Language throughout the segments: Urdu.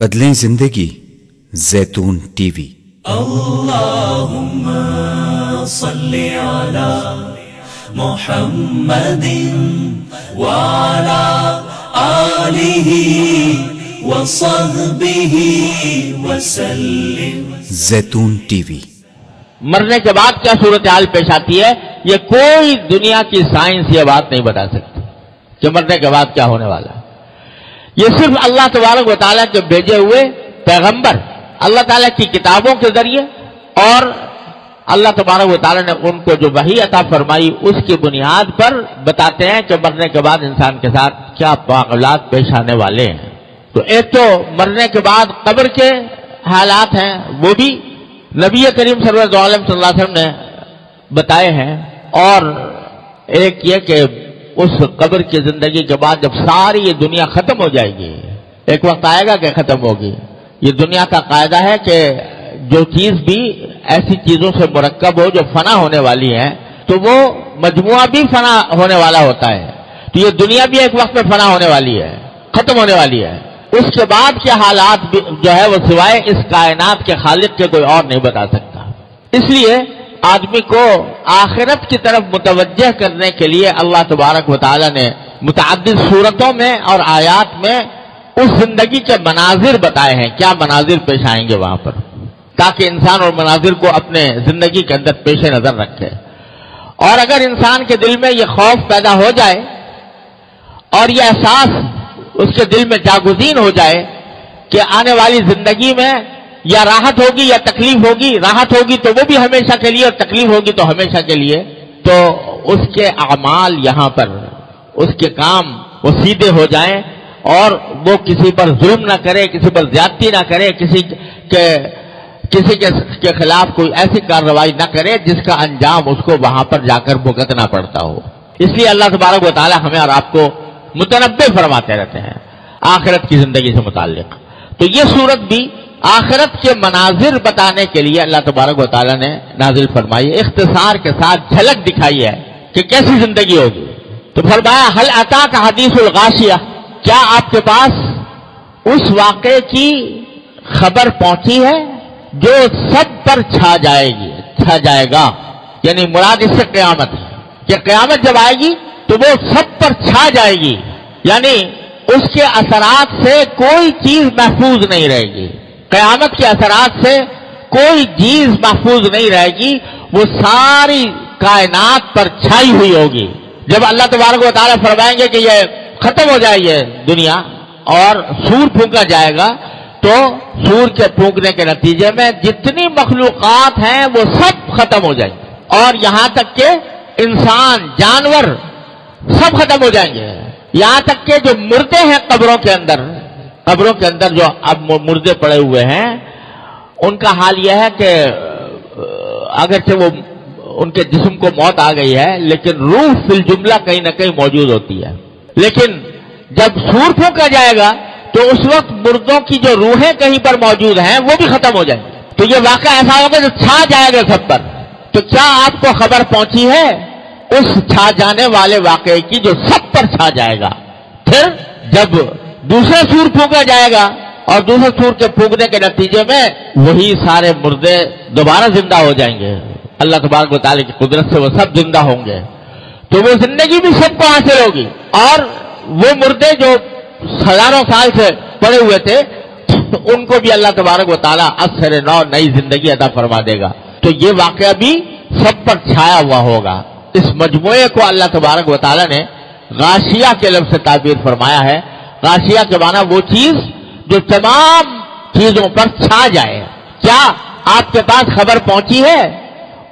بدلیں زندگی زیتون ٹی وی۔ اللہم صلی علی محمد وعلی آلہ وصحبہ وسلم۔ زیتون ٹی وی۔ مرنے کے بعد کیا صورتحال پیش آتی ہے، یہ کوئی دنیا کی سائنس یہ بات نہیں بتا سکتی کہ مرنے کے بعد کیا ہونے والا ہے۔ یہ صرف اللہ تبارک و تعالیٰ کے بھیجے ہوئے پیغمبر اللہ تعالیٰ کی کتابوں کے ذریعے اور اللہ تبارک و تعالیٰ نے ان کو جو وحی عطا فرمائی اس کی بنیاد پر بتاتے ہیں کہ مرنے کے بعد انسان کے ساتھ کیا معاملات پیش آنے والے ہیں۔ تو ایک تو مرنے کے بعد قبر کے حالات ہیں، وہ بھی نبی کریم صلی اللہ علیہ وسلم نے بتائے ہیں، اور ایک یہ کہ اس قبر کی زندگی کے بعد جب ساری یہ دنیا ختم ہو جائے گی، ایک وقت آئے گا کہ ختم ہوگی۔ یہ دنیا کا قاعدہ ہے کہ جو چیز بھی ایسی چیزوں سے مرکب ہو جو فنا ہونے والی ہیں تو وہ مجموعہ بھی فنا ہونے والا ہوتا ہے، تو یہ دنیا بھی ایک وقت میں فنا ہونے والی ہے، ختم ہونے والی ہے۔ اس کے بعد کے حالات جو ہے وہ سوائے اس کائنات کے خالق کے کوئی اور نہیں بتا سکتا۔ اس لیے آدمی کو آخرت کی طرف متوجہ کرنے کے لیے اللہ تبارک و تعالی نے متعدد صورتوں میں اور آیات میں اس زندگی کے مناظر بتائے ہیں، کیا مناظر پیش آئیں گے وہاں پر، تاکہ انسان اور مناظر کو اپنے زندگی کے اندر پیش نظر رکھے۔ اور اگر انسان کے دل میں یہ خوف پیدا ہو جائے اور یہ احساس اس کے دل میں جاگزین ہو جائے کہ آنے والی زندگی میں یا راحت ہوگی یا تکلیف ہوگی، راحت ہوگی تو وہ بھی ہمیشہ کے لیے اور تکلیف ہوگی تو ہمیشہ کے لیے، تو اس کے اعمال یہاں پر اس کے کام وہ سیدھے ہو جائیں اور وہ کسی پر ظلم نہ کرے، کسی پر زیادتی نہ کرے، کسی کے خلاف کوئی ایسی کارروائی نہ کرے جس کا انجام اس کو وہاں پر جا کر بھگتنا پڑتا ہو۔ اس لیے اللہ تبارک و تعالی ہمیں اور آپ کو متنبہ فرماتے رہتے ہیں آخرت کی زندگی سے متعلق۔ تو یہ صورت بھی آخرت کے مناظر بتانے کے لیے اللہ تبارک و تعالی نے نازل فرمائی، اختصار کے ساتھ جھلک دکھائی ہے کہ کیسی زندگی ہوگی۔ تو فرمایا هل اتاک حدیث الغاشیہ، کیا آپ کے پاس اس واقعے کی خبر پہنچی ہے جو سب پر چھا جائے گا، یعنی مراد اس سے قیامت ہے کہ قیامت جب آئے گی تو وہ سب پر چھا جائے گی، یعنی اس کے اثرات سے کوئی چیز محفوظ نہیں رہے گی، قیامت کے اثرات سے کوئی چیز محفوظ نہیں رہے گی، وہ ساری کائنات پر چھائی ہوئی ہوگی۔ جب اللہ تبارک و تعالیٰ فرمائیں گے کہ یہ ختم ہو جائے یہ دنیا اور سور پھونکا جائے گا، تو سور کے پھونکنے کے نتیجے میں جتنی مخلوقات ہیں وہ سب ختم ہو جائیں گے، اور یہاں تک کہ انسان، جانور سب ختم ہو جائیں گے، یہاں تک کہ جو مردے ہیں قبروں کے اندر جو اب مردے پڑے ہوئے ہیں ان کا حال یہ ہے کہ اگرچہ وہ ان کے جسم کو موت آ گئی ہے لیکن روح فی الجملہ کہیں نہ کہیں موجود ہوتی ہے، لیکن جب سور پھونکا جائے گا تو اس وقت مردوں کی جو روحیں کہیں پر موجود ہیں وہ بھی ختم ہو جائیں گی، تو یہ واقعہ ایسا ہوگا جو چھا جائے گا سب پر۔ تو کیا آپ کو خبر پہنچی ہے اس چھا جانے والے واقعے کی جو سب پر چھا جائے گا؟ پھر جب دوسرا سور پھونکا جائے گا اور دوسرے سور کے پھونکنے کے نتیجے میں وہی سارے مردے دوبارہ زندہ ہو جائیں گے، اللہ تبارک و تعالیٰ کی قدرت سے وہ سب زندہ ہوں گے، تو وہ زندگی بھی سب کو حاصل ہوگی، اور وہ مردے جو ہزاروں سال سے پڑے ہوئے تھے ان کو بھی اللہ تبارک و تعالیٰ اثر نو نئی زندگی عطا فرما دے گا۔ تو یہ واقعہ بھی سب پر چھایا ہوا ہوگا۔ اس مجموعے کو اللہ تبارک و تعالیٰ نے غاشیہ کے لفظ سے تعبیر فرمایا ہے۔ غاشیہ کے معنی وہ چیز جو تمام چیزوں پر چھا جائے۔ کیا آپ کے پاس خبر پہنچی ہے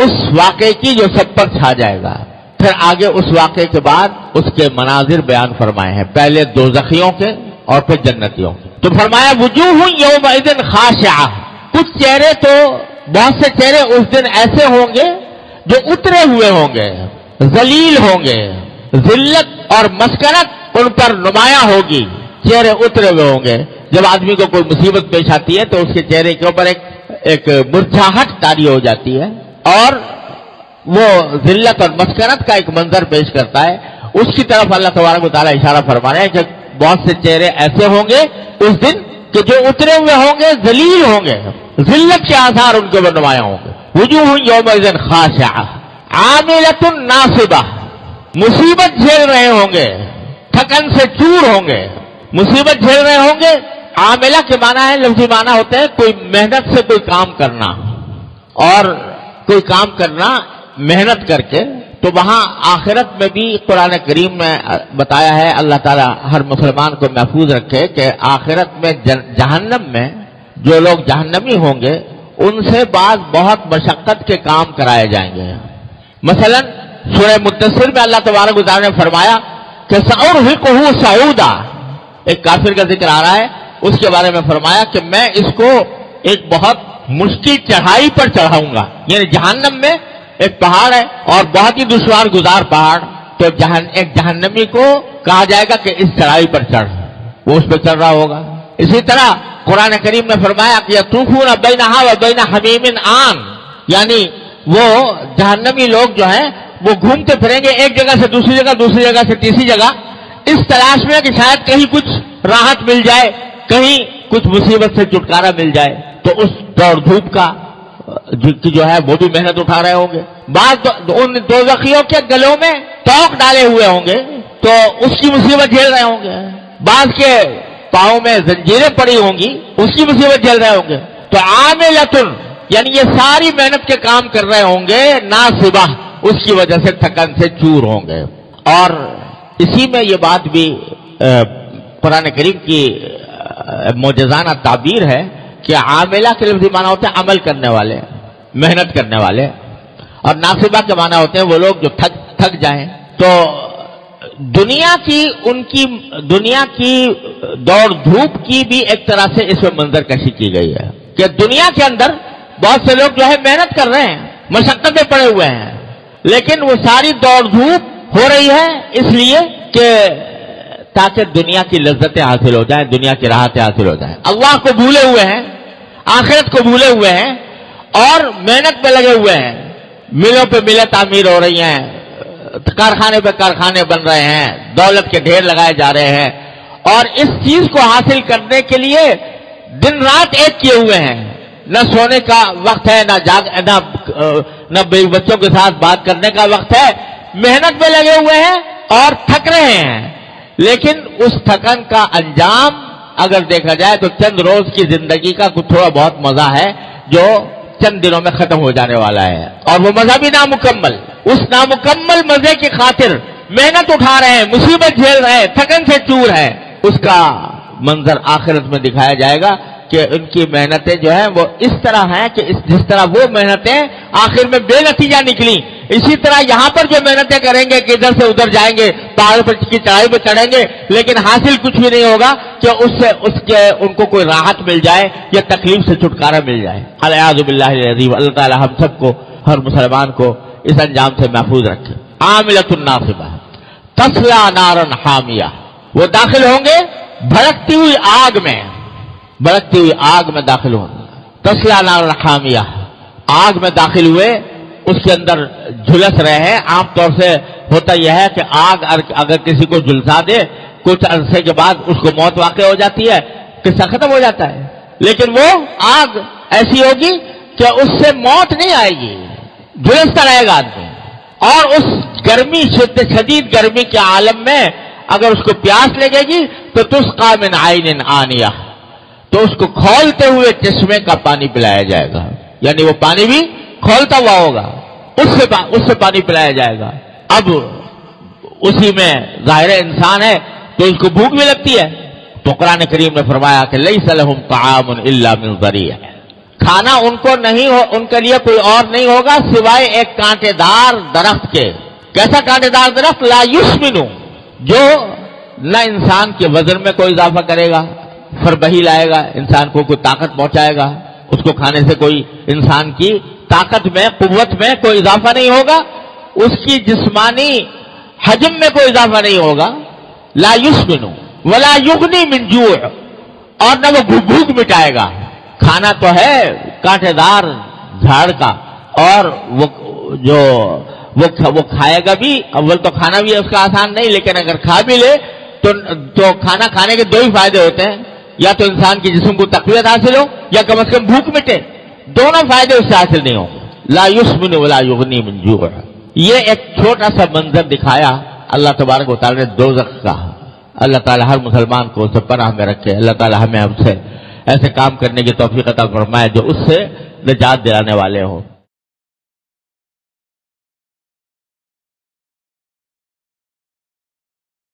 اس واقعے کی جو سب پر چھا جائے گا؟ پھر آگے اس واقعے کے بعد اس کے مناظر بیان فرمائے ہیں، پہلے دوزخیوں کے اور پھر جنتیوں کے۔ تو فرمایا وجوہ یومئذ خاشعہ، کچھ چہرے تو بہت سے چہرے اس دن ایسے ہوں گے جو اترے ہوئے ہوں گے، ذلیل ہوں گے، ذلت اور مسکنت ان پر نمایاں ہوگی، چہرے اترے ہوئے ہوں گے۔ جب آدمی کو کوئی مصیبت پیش آتی ہے تو اس کے چہرے کے اوپر ایک مرجھاہٹ طاری ہو جاتی ہے اور وہ ذلت اور مسکنت کا ایک منظر پیش کرتا ہے۔ اس کی طرف اللہ تبارک و تعالیٰ اشارہ فرما رہے ہیں کہ بہت سے چہرے ایسے ہوں گے اس دن کہ جو اترے ہوئے ہوں گے ذلیل ہوں گے، ذلت کے آثار ان کے اوپر نمایاں ہوں گے. وجوہ یومئذ خاشعہ عاملۃ ناصبہ، مصیبت جھیل رہے ہوں گے، تھکن سے چور ہوں گے. مصیبت جھیل رہے ہوں گے، عاملہ کے معنی ہے، لفظی معنی ہوتا ہے کوئی محنت سے کوئی کام کرنا، اور کوئی کام کرنا محنت کر کے. تو وہاں آخرت میں بھی قرآن کریم میں بتایا ہے، اللہ تعالیٰ ہر مسلمان کو محفوظ رکھے کہ آخرت میں جہنم میں جو لوگ جہنمی ہوں گے ان سے بعض بہت مشقت کے کام کرائے جائیں گے. مثلا سورہ مدثر میں اللہ تبارک و تعالیٰ نے فرمایا کہ سأرهقه صعودا، ایک کافر کا ذکر آ رہا ہے، اس کے بارے میں فرمایا کہ میں اس کو ایک بہت مشکل چڑھائی پر چڑھاؤں گا. یعنی جہنم میں ایک پہاڑ ہے اور بہت ہی دشوار گزار پہاڑ، تو ایک جہنمی کو کہا جائے گا کہ اس چڑھائی پر چڑھ، وہ اس پہ چڑھ رہا ہوگا. اسی طرح قرآن کریم نے فرمایا کہ یطوفون بینہا و بین حمیم آن، یعنی وہ جہنمی لوگ جو ہیں وہ گھومتے پھریں گے ایک جگہ سے دوسری جگہ، دوسری جگہ سے تیسری جگہ، اس تلاش میں کہ شاید کہیں کچھ راحت مل جائے، کہیں کچھ مصیبت سے چھٹکارا مل جائے. تو اس دوڑ دھوپ کا جو ہے وہ بھی محنت اٹھا رہے ہوں گے. بعض ان دوزخیوں کے گلوں میں توق ڈالے ہوئے ہوں گے تو اس کی مصیبت جھیل رہے ہوں گے. بعض کے پاؤں میں زنجیریں پڑی ہوں گی، اس کی مصیبت جھیل رہے ہوں گے. تو عاملۃ، یعنی یہ ساری محنت کے کام کر رہے ہوں گے، ناصبہ، اس کی وجہ سے تھکن سے چور ہوں گے. اور اسی میں یہ بات بھی قرآن کریم کی معجزانہ تعبیر ہے کہ عاملہ کے لفظی معنی ہوتے ہیں عمل کرنے والے، محنت کرنے والے، اور ناصبہ کے معنی ہوتے ہیں وہ لوگ جو تھک جائیں. تو دنیا کی دوڑ دھوپ کی بھی ایک طرح سے اس میں منظر کشی کی گئی ہے کہ دنیا کے اندر بہت سے لوگ جو ہے محنت کر رہے ہیں، مشقت میں پڑے ہوئے ہیں، لیکن وہ ساری دوڑ دھوپ ہو رہی ہے اس لیے کہ تاکہ دنیا کی لذتیں حاصل ہو جائیں، دنیا کی راحتیں حاصل ہو جائیں. اللہ کو بھولے ہوئے ہیں، آخرت کو بھولے ہوئے ہیں اور محنت پہ لگے ہوئے ہیں. ملوں پہ ملیں تعمیر ہو رہی ہیں، کارخانے پہ کارخانے بن رہے ہیں، دولت کے ڈھیر لگائے جا رہے ہیں، اور اس چیز کو حاصل کرنے کے لیے دن رات ایک کیے ہوئے ہیں. نہ سونے کا وقت ہے، نہ بچوں کے ساتھ بات کرنے کا وقت ہے. محنت میں لگے ہوئے ہیں اور تھک رہے ہیں، لیکن اس تھکن کا انجام اگر دیکھا جائے تو چند روز کی زندگی کا کچھ تھوڑا بہت مزہ ہے جو چند دنوں میں ختم ہو جانے والا ہے، اور وہ مزہ بھی نامکمل. اس نامکمل مزے کی خاطر محنت اٹھا رہے ہیں، مصیبت جھیل رہے ہیں، تھکن سے چور ہے. اس کا منظر آخرت میں دکھایا جائے گا کہ ان کی محنتیں جو ہیں وہ اس طرح ہیں کہ جس طرح وہ محنتیں آخر میں بے نتیجہ نکلی، اسی طرح یہاں پر جو محنتیں کریں گے کہ ادھر سے ادھر جائیں گے، پہاڑ پر کی چڑھائی پہ چڑھیں گے، لیکن حاصل کچھ بھی نہیں ہوگا کہ اس کے ان کو کوئی راحت مل جائے یا تکلیف سے چھٹکارا مل جائے. الیاذ باللہ العظیم. اللہ تعالی ہم سب کو، ہر مسلمان کو اس انجام سے محفوظ رکھے. عاملۃ ناصبہ تصلی نارا حامیہ، وہ داخل ہوں گے بھڑکتی ہوئی آگ میں، بھڑکتی ہوئی آگ میں داخل ہوں گے. تصلی نارا حامیہ، آگ میں داخل ہوئے، اس کے اندر جھلس رہے ہیں. عام طور سے ہوتا یہ ہے کہ آگ اگر کسی کو جھلسا دے کچھ عرصے کے بعد اس کو موت واقع ہو جاتی ہے، قصہ ختم ہو جاتا ہے. لیکن وہ آگ ایسی ہوگی کہ اس سے موت نہیں آئے گی، جھلستا رہے گا آدمی. اور اس گرمی، شدید گرمی کے عالم میں اگر اس کو پیاس لگے گی تو تسقى من عین آنیہ، تو اس کو کھولتے ہوئے چشمے کا پانی پلایا جائے گا. یعنی وہ پانی بھی کھولتا ہوا ہوگا، اس سے پانی پلایا جائے گا. اب اسی میں ظاہر انسان ہے تو اس کو بھوک بھی لگتی ہے، تو قرآن کریم نے فرمایا کہ لیس لہم طعام الا من ضریع، کھانا ان کو نہیں ہو، ان کے لیے کوئی اور نہیں ہوگا سوائے ایک کانٹے دار درخت کے. کیسا کانٹے دار درخت؟ لا یسمن، جو نہ انسان کے وزن میں کوئی اضافہ کرے گا، فربہی لائے گا، انسان کو کوئی طاقت پہنچائے گا، اس کو کھانے سے کوئی انسان کی طاقت میں، قوت میں کوئی اضافہ نہیں ہوگا، اس کی جسمانی حجم میں کوئی اضافہ نہیں ہوگا. لا یسمن ولا یغنی من جوع، اور نہ وہ بھوک مٹائے گا. کھانا تو ہے کانٹے دار جھاڑ کا، اور وہ کھائے گا بھی. اول تو کھانا بھی اس کا آسان نہیں، لیکن اگر کھا بھی لے تو کھانا کھانے کے دو ہی فائدے ہوتے ہیں. یا تو انسان کے جسم کو تقویت حاصل ہو یا کم از کم بھوک مٹے، دونوں فائدے اس سے حاصل نہیں ہوں گے۔ لا یسمن ولا یغنی من جوع، یہ ایک چھوٹا سا منظر دکھایا اللہ تبارک و تعالیٰ نے دوزخ کا۔ اللہ تعالیٰ ہر مسلمان کو اسے پناہ میں رکھے، اللہ تعالیٰ ہمیں ہم سے ایسے کام کرنے کی توفیق عطا فرمائے جو اس سے نجات دلانے والے ہوں۔